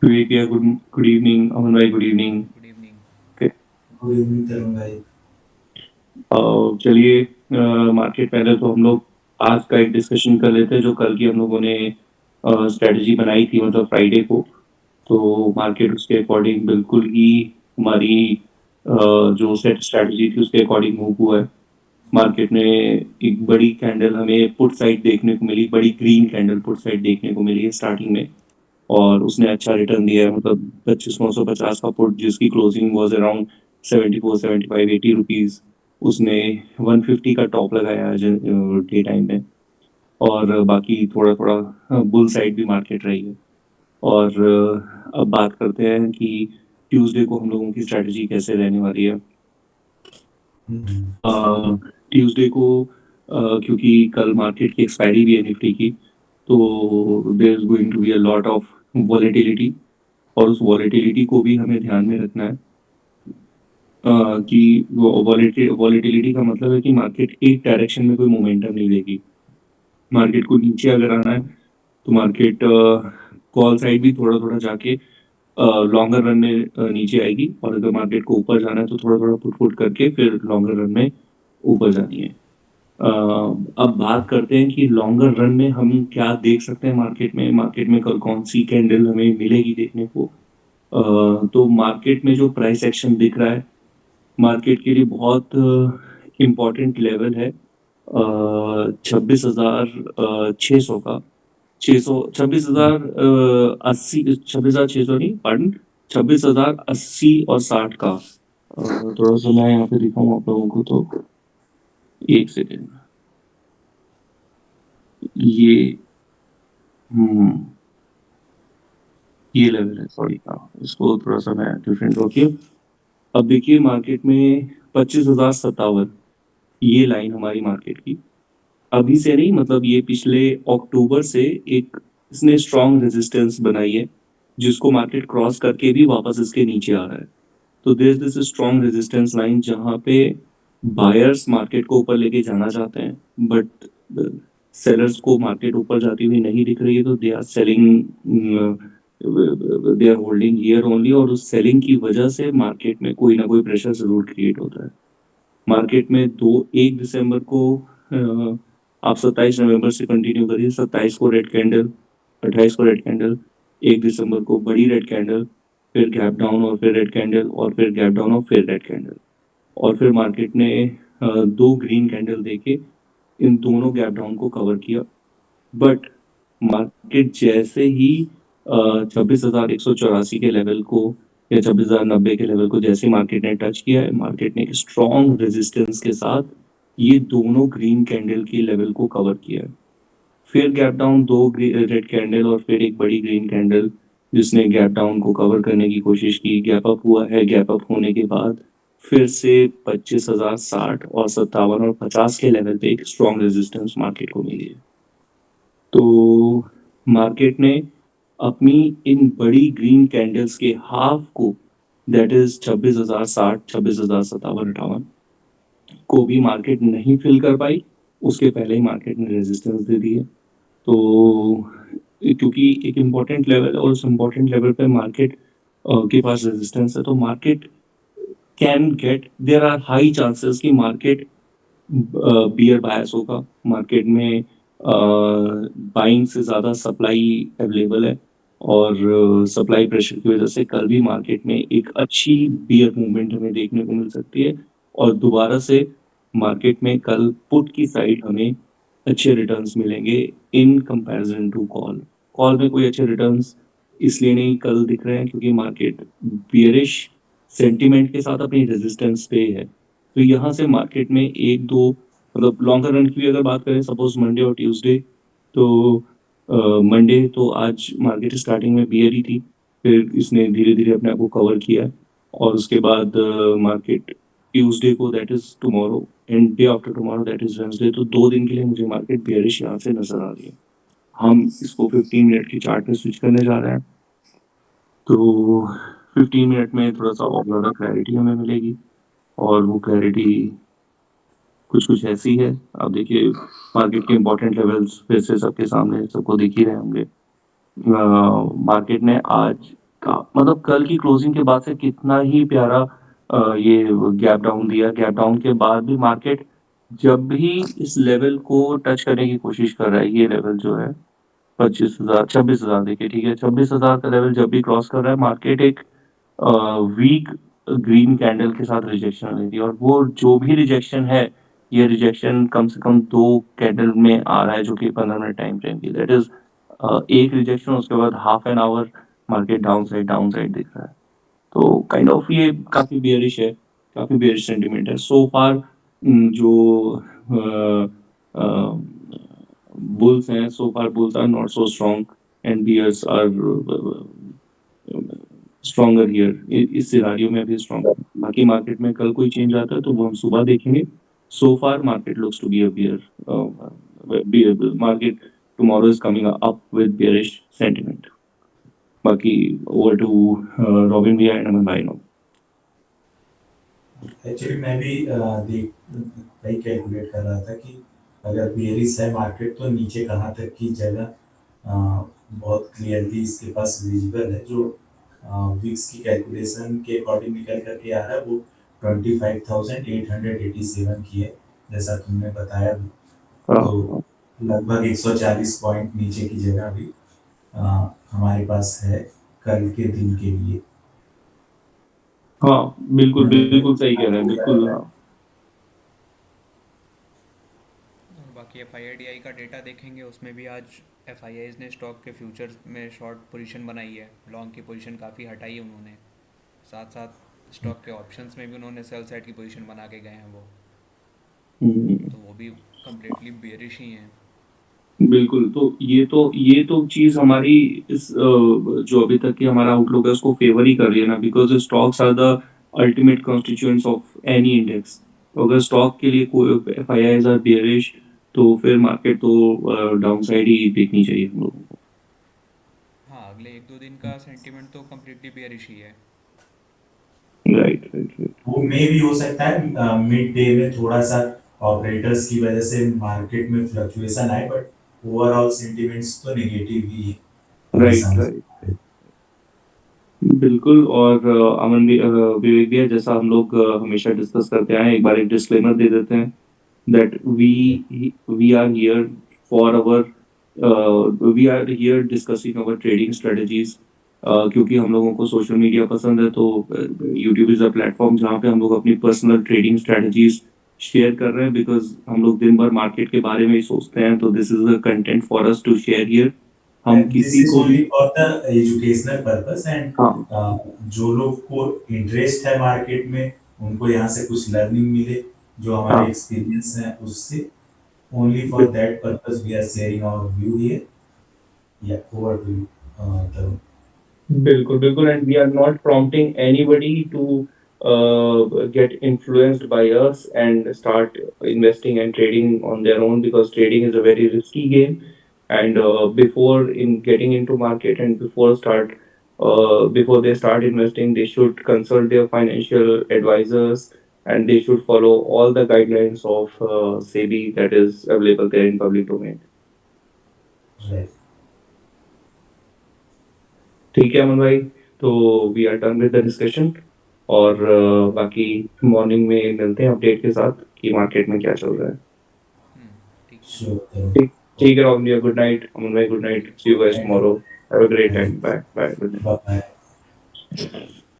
विवेक भैया good good evening. Aman भाई good evening. Good evening. Good evening Tarun भाई। चलिए मार्केट पहले तो हम लोग आज का एक डिस्कशन कर लेते हैं जो कल की हम लोगों ने स्ट्रेटजी बनाई थी मतलब फ्राइडे को। तो मार्केट उसके अकॉर्डिंग बिल्कुल ही हमारी जो सेट स्ट्रेटजी थी उसके अकॉर्डिंग मूव हुआ है। मार्केट में एक बड़ी कैंडल हमें पुट साइड देखने को मिली, बड़ी ग्रीन कैंडल पुट साइड देखने को मिली है स्टार्टिंग में। और उसने अच्छा रिटर्न दिया है, मतलब 25,950 का पुट जिसकी क्लोजिंग वाज अराउंड 74 75 80 रुपीज। उसने 150 का टॉप लगाया आज डे टाइम में। और बाकी थोड़ा थोड़ा बुल साइड भी मार्केट रही है। और अब बात करते हैं कि ट्यूसडे को हम लोगों की स्ट्रेटजी कैसे रहने वाली है। ट्यूसडे को क्योंकि कल मार्केट की एक्सपायरी भी है निफ्टी की, तो there is going to be a lot of volatility. और उस वॉलेटिलिटी को भी हमें ध्यान में रखना है कि वॉलेटिलिटी का मतलब है कि मार्केट एक डायरेक्शन में कोई मोमेंटम नहीं देगी। मार्केट को नीचे अगर आना है तो मार्केट कॉल साइड भी थोड़ा थोड़ा जाके लॉन्गर रन में नीचे आएगी, और अगर मार्केट को ऊपर जाना है तो थोड़ा थोड़ा पुट पुट करके फिर लॉन्गर रन में ऊपर जानी है। अब बात करते हैं कि लॉन्गर रन में हम क्या देख सकते हैं मार्केट में कल कौन सी कैंडल हमें मिलेगी देखने को। तो मार्केट में जो प्राइस एक्शन दिख रहा है मार्केट के लिए बहुत इम्पोर्टेंट लेवल है 26,600 का। 600 26,080 26,600 नहीं, pardon, 26,080 और 60 का। थोड़ा सा मैं यहाँ पे दिखाऊं आप लोगों को तो एक सेकेंड। ये ये लेवल है, सॉरी। हाँ, इसको थोड़ा सा मैं डिफरेंट रखिए। अब देखिए मार्केट में 25,057 ये लाइन हमारी मार्केट की अभी से नहीं, मतलब ये पिछले अक्टूबर से एक इसने स्ट्रॉन्ग रेजिस्टेंस बनाई है जिसको मार्केट क्रॉस करके भी वापस इसके नीचे आ रहा है। तो there this strong resistance line जहां पे बायर्स मार्केट को ऊपर लेके जाना चाहते हैं, बट सेलर्स को मार्केट ऊपर जाती हुई नहीं दिख रही है, तो they are selling, they are holding here only. और उस सेलिंग की वजह से मार्केट में कोई ना कोई प्रेशर जरूर क्रिएट होता है। मार्केट में 1 दिसंबर को आप 27 नवंबर से कंटिन्यू करिए। 27 को रेड कैंडल, 28 को रेड कैंडल, 1 दिसंबर को बड़ी रेड कैंडल, फिर गैप डाउन और फिर रेड कैंडल और फिर गैप डाउन और फिर रेड कैंडल। और फिर मार्केट ने 2 ग्रीन कैंडल देके इन दोनों गैप डाउन को कवर किया। बट मार्केट जैसे ही 26,184 के लेवल को या 26,090 के लेवल को जैसे मार्केट ने टच किया है, मार्केट ने एक स्ट्रॉन्ग रेजिस्टेंस के साथ ये दोनों ग्रीन कैंडल के लेवल को कवर किया है। फिर गैप डाउन, 2 रेड कैंडल और फिर एक बड़ी ग्रीन कैंडल जिसने गैप डाउन को कवर करने की कोशिश की। गैप अप हुआ है, गैप अप होने के बाद फिर से 25,060 और 57 और 50 के लेवल पे एक स्ट्रॉन्ग रेजिस्टेंस मार्केट को मिली है। तो मार्केट ने अपनी इन बड़ी ग्रीन कैंडल्स के हाफ को, दैट इज 26,060, 26,057 58 को भी मार्केट नहीं फिल कर पाई। उसके पहले ही मार्केट ने रेजिस्टेंस दे दी है। तो क्योंकि एक इम्पोर्टेंट लेवल है और उस इम्पोर्टेंट लेवल पे मार्केट के पास रेजिस्टेंस है, तो market can get, there are high chances कि मार्केट बियर बायस होगा। मार्केट में बाइंग से ज़्यादा सप्लाई अवेलेबल है, और सप्लाई प्रेशर की वजह से कल भी मार्केट में एक अच्छी बियर मूवमेंट हमें देखने को मिल सकती है। और दोबारा से मार्केट में कल पुट की साइड हमें अच्छे रिटर्न्स मिलेंगे in comparison to call. Call में कोई अच्छे रिटर्न्स इसलिए नहीं कल दिख रहे हैं क्योंकि मार्केट बियरिश सेंटीमेंट के साथ अपनी रेजिस्टेंस पे है। तो यहाँ से मार्केट में एक दो, मतलब लॉन्गर रन की भी अगर बात करें, सपोज मंडे और ट्यूसडे, तो मंडे तो आज मार्केट स्टार्टिंग में बियर ही थी, फिर इसने धीरे धीरे अपने आप को कवर किया। और उसके बाद मार्केट ट्यूसडे को, that is tomorrow and day after tomorrow that is Wednesday, तो 2 दिन के लिए मुझे मार्केट बियरिश यहाँ से नजर आ रही है। हम इसको 15 मिनट की चार्ट में स्विच करने जा रहे हैं। तो 15 मिनट में थोड़ा सा और ज़्यादा क्लैरिटी हमें मिलेगी, और वो क्लैरिटी कुछ कुछ ऐसी है। आप देखिए मार्केट के इंपॉर्टेंट लेवल्स फिर से सबके सामने सबको दिख ही रहे होंगे। मार्केट ने आज मतलब कल की क्लोजिंग के बाद से कितना ही प्यारा ये गैप डाउन दिया। गैप डाउन के बाद भी मार्केट जब भी इस लेवल को टच करने की कोशिश कर रहा है, ये लेवल जो है 25,000 26,000 देखिए, ठीक है, 26,000 का लेवल जब भी क्रॉस कर रहा है मार्केट एक वीक ग्रीन कैंडल के साथ रिजेक्शन लेती है, और वो जो भी रिजेक्शन है, ये रिजेक्शन कम से कम 2 कैंडल में आ रहा है, जो कि 15 मिनट टाइम फ्रेम की, दैट इज एक रिजेक्शन, उसके बाद half an hour market down side दिख रहा है। तो काइंड ऑफ ये काफी बेयरिश है, काफी बेयरिश सेंटीमेंट है सो फार। जो बुल्स हैं, so far bulls are not so strong and bears are stronger here, इस सिनारियो में भी स्ट्रॉन्ग है। बाकी मार्केट में कल कोई चेंज आता है तो वो हम सुबह देखेंगे। So far market looks to be a bear market tomorrow is coming up with bearish sentiment. बाकी ओवर टू रॉबिन भैया एंड अमन भाई। एक्चुअली मैं भी देख वही कैलकुलेट कर रहा था कि अगर बेरिस है मार्केट तो नीचे कहाँ तक की जगह बहुत क्लियरली इसके पास विजिबल है। जो विक्स की कैलकुलेशन के अकॉर्डिंग निकल करके आ रहा है वो 25,887 की है, जैसा तुमने बताया भी। तो लगभग 140 पॉइंट नीचे की जगह भी हमारे पास है कल के दिन के लिए। हाँ, बिल्कुल बिल्कुल सही कह रहे हैं, बिल्कुल। हाँ, और बाकी FII का डेटा देखेंगे, उसमें भी आज FIIs ने स्टॉक के फ्यूचर्स में शॉर्ट पोजीशन बनाई है, लॉन्ग की पोजीशन काफ़ी हटाई है उन्होंने। साथ साथ स्टॉक के ऑप्शंस में भी उन्होंने सेल साइड की पोजीशन बना के गए हैं वो, हम्म, तो वो भी कम्प्लीटली बेरिश ही हैं। बिल्कुल। तो ये तो चीज हमारी इस जो अभी तक की हमारा आउटलुक है उसको फेवर ही कर रही है ना, because stocks are the ultimate constituents of any index. तो अगर स्टॉक के लिए कोई एफआईआईज आर बेयरिश, तो फिर मार्केट तो डाउन साइड ही देखनी चाहिए हम लोगों को। हाँ, अगले 1-2 दिन का सेंटीमेंट तो कम्प्लीटली बेरिश ही है। Right right right. वो मे भी हो सकता है मिड डे में थोड़ा सा ऑपरेटर्स की वजह से मार्केट में फ्लक्चुएशन आए, बट ओवरऑल सेंटिमेंट्स तो नेगेटिव ही है अभी राइट समझ। राइट, बिल्कुल। और विवेक भैया, जैसा हम लोग हमेशा डिस्कस करते आए हैं, एक बार एक डिस्क्लेमर दे देते हैं that we are here for our we are here discussing our trading strategies। क्योंकि हम लोगों को सोशल मीडिया पसंद है, तो यूट्यूब इज अ प्लेटफॉर्म जहाँ पे हम लोग अपनी पर्सनल ट्रेडिंग स्ट्रेटजीज शेयर कर रहे हैं, बिकॉज हम लोग दिन भर मार्केट के बारे में ही सोचते हैं, तो this is a content for us to share here. हम एंड दिस किसी इज को भी। Only for the educational purpose and हाँ जो लोग को इंटरेस्ट है मार्केट में उनको यहाँ से कुछ लर्निंग मिले जो हमारे हाँ, एक्सपीरियंस है उससे। Only for that purpose we are sharing our view here. Yeah over to Tarun. बिल्कुल बिल्कुल, and we are not prompting anybody to get influenced by us and start investing and trading on their own, because trading is a very risky game. And before in getting into market and before they start investing, they should consult their financial advisors, and they should follow all the guidelines of SEBI that is available there in public domain. Right. ठीक है अमन भाई, तो we are done with the discussion. और बाकी morning में मिलते हैं update के साथ कि मार्केट में क्या चल रहा है। ठीक है। श्योर तरुण। ठीक ठीक है रॉबिन, गुड नाइट। अमन भाई good night, see you guys thank tomorrow. Have a great you. Time, bye bye, good bye. Night.